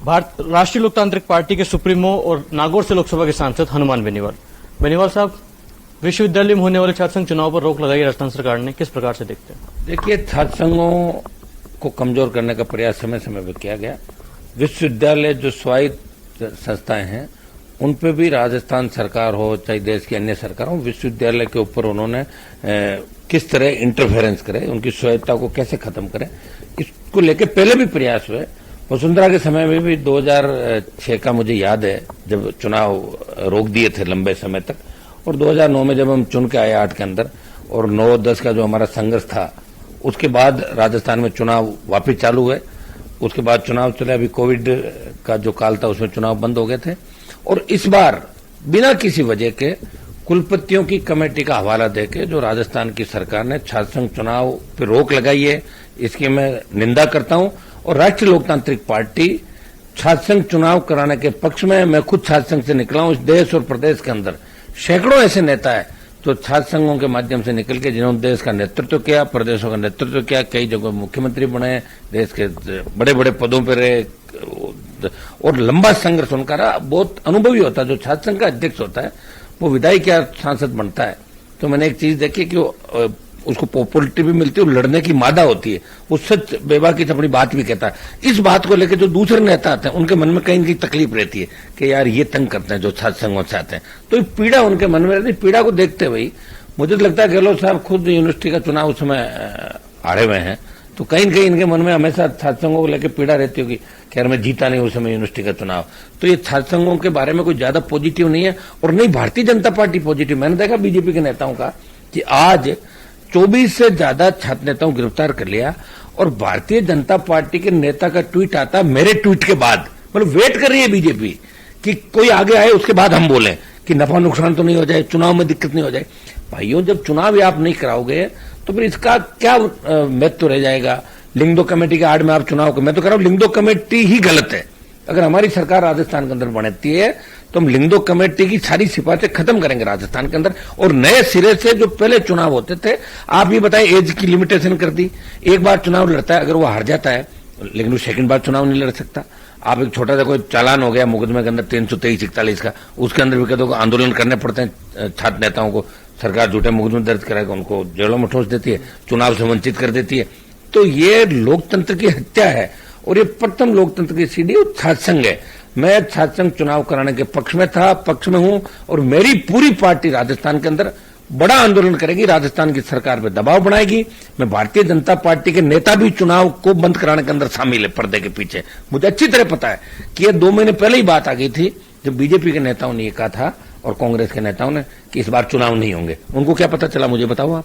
भारत राष्ट्रीय लोकतांत्रिक पार्टी के सुप्रीमो और नागौर से लोकसभा के सांसद हनुमान बेनीवाल साहब, विश्वविद्यालय में होने वाले छात्र संघ चुनाव पर रोक लगाई राजस्थान सरकार ने, किस प्रकार से देखते हैं? देखिए, छात्र संघों को कमजोर करने का प्रयास समय समय पर किया गया। विश्वविद्यालय जो स्वायत्त संस्थाएं हैं उन पे भी राजस्थान सरकार हो चाहे देश की अन्य सरकार हो, विश्वविद्यालय के ऊपर उन्होंने किस तरह इंटरफेरेंस करे, उनकी स्वायत्ता को कैसे खत्म करें, इसको लेके पहले भी प्रयास हुए। वसुंधरा के समय में भी 2006 का मुझे याद है जब चुनाव रोक दिए थे लंबे समय तक, और 2009 में जब हम चुन के आए 8 के अंदर, और 9-10 का जो हमारा संघर्ष था उसके बाद राजस्थान में चुनाव वापिस चालू हुए। उसके बाद चुनाव चले, अभी कोविड का जो काल था उसमें चुनाव बंद हो गए थे। और इस बार बिना किसी वजह के कुलपतियों की कमेटी का हवाला देके जो राजस्थान की सरकार ने छात्र संघ चुनाव पर रोक लगाई है, इसकी मैं निंदा करता हूं। और राष्ट्रीय लोकतांत्रिक पार्टी छात्र संघ चुनाव कराने के पक्ष में, मैं खुद छात्र संघ से निकला हूं। इस देश और प्रदेश के अंदर सैकड़ों ऐसे नेता है जो छात्र संघों के माध्यम से निकल के जिन्होंने देश का नेतृत्व किया, प्रदेशों का नेतृत्व किया, कई जगहों मुख्यमंत्री बने, देश के बड़े बड़े पदों पर रहे और लंबा संघर्ष उनका रहा। बहुत अनुभवी होता है जो छात्र संघ का अध्यक्ष होता है, वो विधायक या सांसद बनता है। तो मैंने एक चीज देखी कि उसको पॉपुलरिटी भी मिलती है और लड़ने की मादा होती है, वो सच बेबाकी से अपनी बात भी कहता है। इस बात को लेकर जो दूसरे नेता आते हैं उनके मन में कहीं न कहीं तकलीफ रहती है कि यार ये तंग करते हैं जो छात्र संघों से आते हैं, तो ये पीड़ा उनके मन में रहती है। पीड़ा को देखते हुए मुझे तो लगता है गहलोत साहब खुद यूनिवर्सिटी का चुनाव उस समय आड़े हुए हैं, तो कहीं न कहीं इनके मन में हमेशा छात्र संघों को लेकर पीड़ा रहती होगी कि यार मैं जीता नहीं उस समय यूनिवर्सिटी का चुनाव। तो ये छात्र संघों के बारे में कोई ज्यादा पॉजिटिव नहीं है, और नहीं भारतीय जनता पार्टी पॉजिटिव। मैंने देखा बीजेपी के नेताओं का कि आज 24 से ज्यादा छात्र नेताओं को गिरफ्तार कर लिया, और भारतीय जनता पार्टी के नेता का ट्वीट आता मेरे ट्वीट के बाद, मतलब वेट कर रही है बीजेपी कि कोई आगे आए उसके बाद हम बोलें कि नफा नुकसान तो नहीं हो जाए, चुनाव में दिक्कत नहीं हो जाए। भाइयों, जब चुनाव ही आप नहीं कराओगे तो फिर इसका क्या महत्व रह जाएगा? लिंग दो कमेटी के आड़ में आप चुनाव को, मैं तो कह रहा हूं लिंग दो कमेटी ही गलत है। अगर हमारी सरकार राजस्थान के अंदर बनती है तो हम लिंग दो कमेटी की सारी सिफारिशें खत्म करेंगे राजस्थान के अंदर, और नए सिरे से जो पहले चुनाव होते थे, आप ये बताएं, एज की लिमिटेशन कर दी। एक बार चुनाव लड़ता है, अगर वो हार जाता है लेकिन वो सेकंड बार चुनाव नहीं लड़ सकता। आप एक छोटा सा कोई चालान हो गया मुकदमे के अंदर 323-41 का, उसके अंदर भी कहते आंदोलन करने पड़ते हैं छात्र नेताओं को, सरकार झूठे मुकदमे दर्ज कराएगा, उनको जेलों में ठोस देती है, चुनाव से वंचित कर देती है। तो ये लोकतंत्र की हत्या है, और ये प्रथम लोकतंत्र की सीढ़ी छात्र संघ है। मैं छात्र संघ चुनाव कराने के पक्ष में था, पक्ष में हूं, और मेरी पूरी पार्टी राजस्थान के अंदर बड़ा आंदोलन करेगी, राजस्थान की सरकार पर दबाव बनाएगी। मैं भारतीय जनता पार्टी के नेता भी चुनाव को बंद कराने के अंदर शामिल है पर्दे के पीछे। मुझे अच्छी तरह पता है कि ये 2 महीने पहले ही बात आ गई थी जब बीजेपी के नेताओं ने ये कहा था और कांग्रेस के नेताओं ने कि इस बार चुनाव नहीं होंगे। उनको क्या पता चला, मुझे बताओ आप?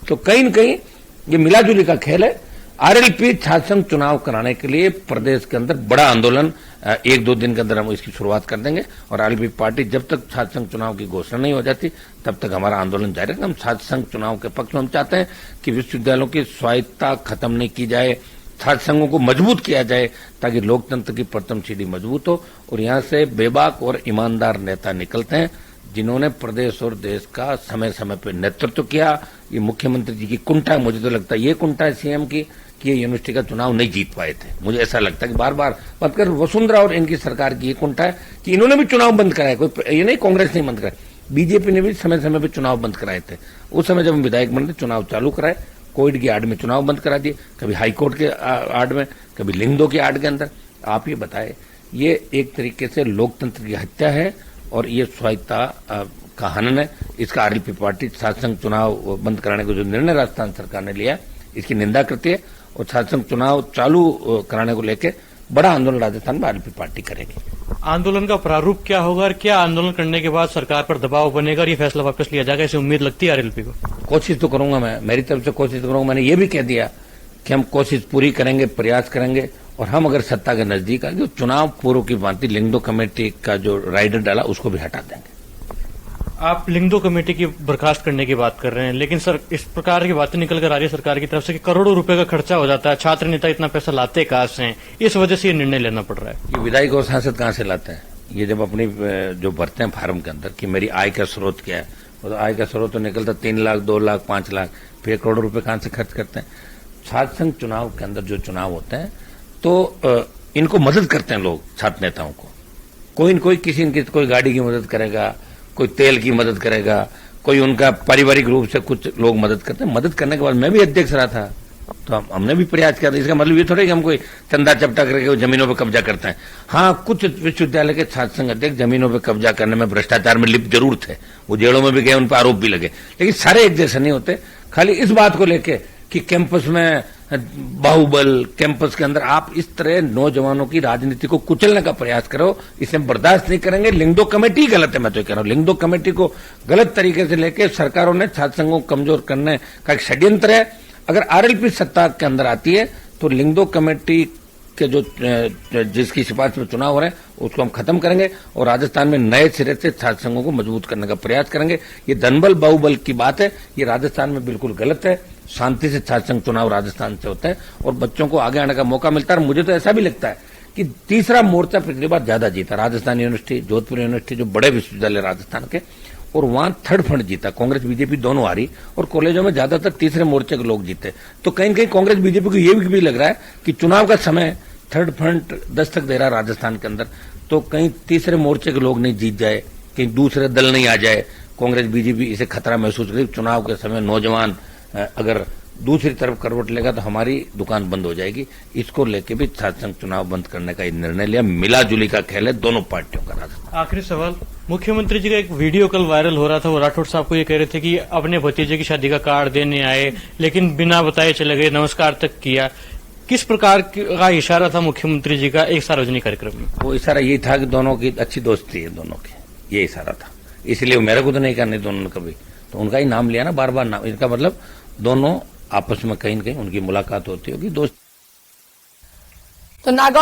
तो कहीं न कहीं ये मिलाजुली का खेल है। आरएलपी छात्र संघ चुनाव कराने के लिए प्रदेश के अंदर बड़ा आंदोलन 1-2 दिन के अंदर हम इसकी शुरुआत कर देंगे, और आरएलपी पार्टी जब तक छात्र संघ चुनाव की घोषणा नहीं हो जाती तब तक हमारा आंदोलन जारी रहेगा। हम छात्र संघ चुनाव के पक्ष में हम चाहते हैं कि विश्वविद्यालयों की स्वायत्ता खत्म नहीं की जाए, छात्र संघों को मजबूत किया जाए ताकि लोकतंत्र की प्रथम सीढ़ी मजबूत हो, और यहाँ से बेबाक और ईमानदार नेता निकलते हैं जिन्होंने प्रदेश और देश का समय समय पर नेतृत्व किया। ये मुख्यमंत्री जी की कुंठा है, मुझे तो लगता है ये कुंठा है सीएम की कि ये यूनिवर्सिटी का चुनाव नहीं जीत पाए थे। मुझे ऐसा लगता है कि बार बार बात कर वसुंधरा और इनकी सरकार की ये कुंठा है कि इन्होंने भी चुनाव बंद कराए, कोई ये नहीं कांग्रेस नहीं बंद कराए, बीजेपी ने भी समय समय पर चुनाव बंद कराए थे। उस समय जब हम विधायक बने चुनाव चालू कराए, कोविड की आड़ में चुनाव बंद करा दिए, कभी हाईकोर्ट के आड़ में, कभी लिंग दो की आड़ के अंदर। आप ये बताए, ये एक तरीके से लोकतंत्र की हत्या है और ये स्वायत्ता का हनन है। इसका आरएलपी पार्टी छात्र संघ चुनाव बंद कराने का जो निर्णय राजस्थान सरकार ने लिया इसकी निंदा करती है, और छात्र संघ चुनाव चालू कराने को लेकर बड़ा आंदोलन राजस्थान में आरएलपी पार्टी करेगी। आंदोलन का प्रारूप क्या होगा और क्या आंदोलन करने के बाद सरकार पर दबाव बनेगा और ये फैसला वापस लिया जाएगा, ऐसी उम्मीद लगती है आरएलपी को? कोशिश तो करूंगा मैं, मेरी तरफ से कोशिश करूंगा। मैंने ये भी कह दिया कि हम कोशिश पूरी करेंगे, प्रयास करेंगे, और हम अगर सत्ता के नजदीक आएंगे तो चुनाव पूर्व की भांति लिंग दो कमेटी का जो राइडर डाला उसको भी हटा देंगे। आप लिंग दो कमेटी की बर्खास्त करने की बात कर रहे हैं, लेकिन सर इस प्रकार की बातें निकल कर आ रही है सरकार की तरफ से कि करोड़ों रुपए का खर्चा हो जाता है, छात्र नेता इतना पैसा लाते कहां से हैं, इस वजह से ये निर्णय लेना पड़ रहा है। ये विधायक और सांसद कहां से लाते हैं? ये जब अपनी जो भरते हैं फार्म के अंदर कि मेरी आय का स्रोत क्या है, तो आय का स्रोत तो निकलता 3 लाख, 2 लाख, 5 लाख, फिर करोड़ों रुपए कहां से खर्च करते हैं? छात्र संघ चुनाव के अंदर जो चुनाव होते हैं तो इनको मदद करते हैं लोग, छात्र नेताओं को। कोई न कोई किसी न किसी कोई गाड़ी की मदद करेगा, कोई तेल की मदद करेगा, कोई उनका पारिवारिक रूप से कुछ लोग मदद करते हैं। मदद करने के बाद मैं भी अध्यक्ष रहा था, तो हमने भी प्रयास किया था। इसका मतलब ये थोड़ा कि हम कोई चंदा चपटा करके जमीनों पर कब्जा करते हैं। हाँ, कुछ विश्वविद्यालय के छात्र संघ अध्यक्ष जमीनों पर कब्जा करने में भ्रष्टाचार में लिप्त जरूर थे, वो जेलों में भी गए, उन पर आरोप भी लगे, लेकिन सारे एक जैसे नहीं होते। खाली इस बात को लेके कि कैंपस में बाहुबल, कैंपस के अंदर आप इस तरह नौजवानों की राजनीति को कुचलने का प्रयास करो, इसे बर्दाश्त नहीं करेंगे। लिंगदो कमेटी गलत है, मैं तो कह रहा हूं। लिंगदो कमेटी को गलत तरीके से लेके सरकारों ने छात्र संघों को कमजोर करने का एक षड्यंत्र है। अगर आरएलपी सत्ता के अंदर आती है तो लिंगदो कमेटी के जो जिसकी सिफारिश में चुनाव हो रहे हैं उसको हम खत्म करेंगे और राजस्थान में नए सिरे से छात्र संघों को मजबूत करने का प्रयास करेंगे। ये धनबल बाहुबल की बात है, ये राजस्थान में बिल्कुल गलत है। शांति से छात्र संघ चुनाव राजस्थान से होते हैं और बच्चों को आगे आने का मौका मिलता है। और मुझे तो ऐसा भी लगता है कि तीसरा मोर्चा पिछली बार ज्यादा जीता। राजस्थान यूनिवर्सिटी, जोधपुर यूनिवर्सिटी, जो बड़े विश्वविद्यालय राजस्थान के, और वहां थर्ड फंड जीता। कांग्रेस बीजेपी दोनों आ रही और कॉलेजों में ज्यादातर तीसरे मोर्चे के लोग जीते। तो कहीं न कहीं कांग्रेस बीजेपी को ये भी लग रहा है कि चुनाव का समय थर्ड फंड दस्तक दे रहा है राजस्थान के अंदर, तो कहीं तीसरे मोर्चे के लोग नहीं जीत जाए, कहीं दूसरे दल नहीं आ जाए। कांग्रेस बीजेपी इसे खतरा महसूस करेगी। चुनाव के समय नौजवान अगर दूसरी तरफ करवट लेगा तो हमारी दुकान बंद हो जाएगी। इसको लेके भी छात्र संघ चुनाव बंद करने का निर्णय लिया। मिला जुली का खेल है दोनों पार्टियों का। राजस्थान आखिरी सवाल, मुख्यमंत्री जी का एक वीडियो कल वायरल हो रहा था, वो राठौड़ साहब को ये कह रहे थे कि अपने भतीजे की शादी का कार्ड देने आए लेकिन बिना बताए चले गए, नमस्कार तक किया। किस प्रकार का इशारा था मुख्यमंत्री जी का एक सार्वजनिक कार्यक्रम में? वो इशारा यही था कि दोनों की अच्छी दोस्ती है, दोनों की, ये इशारा था। इसलिए मेरे को तो नहीं करने दोनों ने कभी, तो उनका ही नाम लिया ना बार बार नाम। इनका मतलब दोनों आपस में कहीं न कहीं उनकी मुलाकात होती होगी, दोस्त। तो नागौर